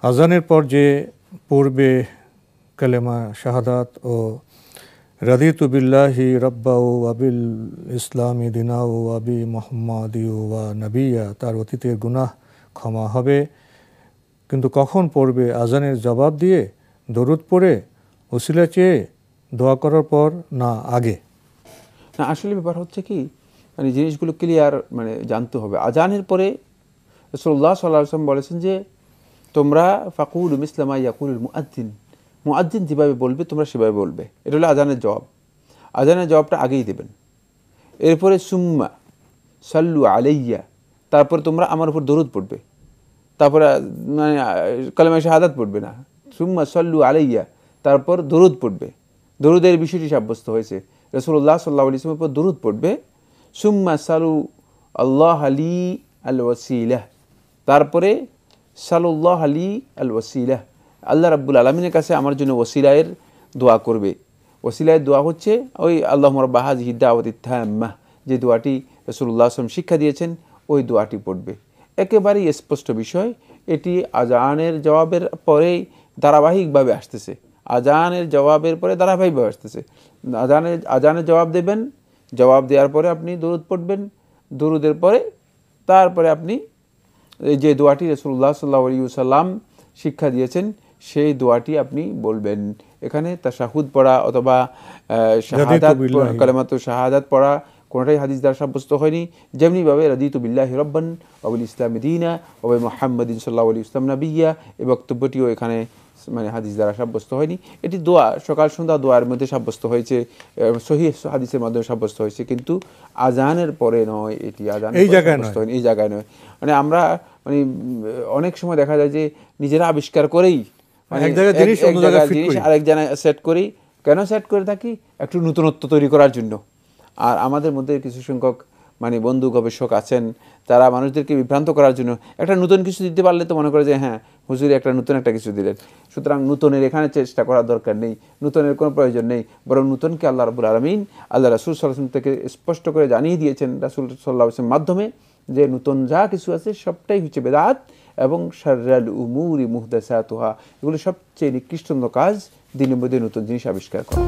আজানের পর যে পূর্বে কালেমা শাহাদাত ও রাদিতু বিল্লাহি রাব্বা ওয়া বিল ইসলামি দিনা ওয়া বি মুহাম্মাদি ওয়া নবিয়া, তার অতীতের গুনাহ ক্ষমা হবে। কিন্তু কখন পড়বে? আজানের জবাব দিয়ে, দরুদ পড়ে, ওসিলা চেয়ে, দোয়া করার পর, না আগে? না, আসলে ব্যাপার হচ্ছে কি, মানে জিনিসগুলো ক্লিয়ার মানে জানতে হবে। আজানের পরে রাসূলুল্লাহ সাল্লাল্লাহু আলাইহি ওয়াসাল্লাম বলেছেন যে তোমরা ফাকুলু মিসলা মা ইয়াকুলুল মুআজ্জিন, মুআজ্জিন যেভাবে বলবে তোমরা সেভাবে বলবে। এটা হলো আজানের জবাব। আজানের জবাবটা আগেই দেবেন। এরপরে সুম্মা সাল্লু আলাইয়া, তারপরে তোমরা আমার উপর দরুদ পড়বে। তারপরে মানে কালেমা শাহাদাত পড়বে না, সুম্মা সাল্লু আলাইয়া, তারপর দরুদ পড়বে। দরুদের বিষয়টি সাব্যস্ত হয়েছে, রাসূলুল্লাহ সাল্লাল্লাহু আলাইহি ওয়াসাল্লামের উপর দরুদ পড়বে। সুম্মা সালু আল্লাহ আলী আল ওয়াসিলাহ, তারপরে সালুল্লাহ আলী আল ওয়াসিলাহ, আল্লাহ রাব্বুল আলামিনের কাছে আমার জন্য ওসিলায়ের দোয়া করবে। ওসিলায়ের দোয়া হচ্ছে ওই আল্লাহুম্মা রাব্বা হাযিহি দাওয়াতিত তাম্মাহ, যে দোয়াটি রাসূলুল্লাহ সাল্লাল্লাহু আলাইহি ওয়াসাল্লাম শিক্ষা দিয়েছেন, ওই দোয়াটি পড়বে। একেবারেই স্পষ্ট বিষয়, এটি আজানের জবাবের পরেই ধারাবাহিকভাবে আসতেছে। আজানের জবাবের পরে ধারাবাহিকভাবে আসতেছে। আজানের জবাব দেবেন, জবাব দেওয়ার পরে আপনি দরুদ পড়বেন, দরুদের পরে তারপরে আপনি যে দোয়াটি রাসূলুল্লাহ সাল্লাল্লাহু আলাইহি ওয়াসাল্লাম শিক্ষা দিয়েছেন সেই দোয়াটি আপনি বলবেন। এখানে তাশাহুদ পড়া অথবা শাহাদাত, কালেমাতুশ শাহাদাত পড়া কোনোটাই হাদিস দ্বারা সাব্যস্ত হয়নি। যেমনিভাবে রাদিতু বিল্লাহি রাব্বান ওয়া বিল ইসলামি দীনা ওয়া বি মুহাম্মাদিন সাল্লাল্লাহু আলাইহি ওয়াসাল্লাম নাবিয়্যা, এই বক্তব্যটিও এখানে মানে হাদিস দ্বারা সাব্যস্ত হয়নি। এটি দোয়া, সকাল সন্ধ্যা দোয়ার মধ্যে সাব্যস্ত হয়েছে, সহিহ হাদিসের মাধ্যমে সাব্যস্ত হয়েছে, কিন্তু আজানের পরে নয়। এটি আজানের পরে সাব্যস্ত হয়নি, এই জায়গায় নয়। মানে আমরা মানে অনেক সময় দেখা যায় যে নিজেরা আবিষ্কার করেই এক জায়গায় জিনিস আরেক জায়গায় সেট করি। কেন সেট করে থাকি? একটু নতুনত্ব তৈরি করার জন্য। আর আমাদের মধ্যে কিছু সংখ্যক মানে বন্ধু গবেষক আছেন, তারা মানুষদেরকে বিভ্রান্ত করার জন্য একটা নতুন কিছু দিতে পারলে তো মনে করে যে হ্যাঁ হুজুর একটা নতুন একটা কিছু দিলেন, সুতরাং নতুনের এখানে চেষ্টা করার দরকার নেই, নতুনের কোনো প্রয়োজন নেই। বরং নতুনকে আল্লাহ রাব্বুল আলামিন আল্লাহ রাসূল সাল্লাল্লাহু আলাইহি ওয়াসাল্লাম থেকে স্পষ্ট করে জানিয়ে দিয়েছেন রাসূল সাল্লাল্লাহু আলাইহি ওয়াসাল্লামের মাধ্যমে, যে নতুন যা কিছু আছে সবটাই হচ্ছে বেদাত, এবং শাররাল উমুরি মুহদাসাতুহা, এগুলো সবচেয়ে নিকৃষ্ট কাজ, দিনের মধ্যে নতুন জিনিস আবিষ্কার করা।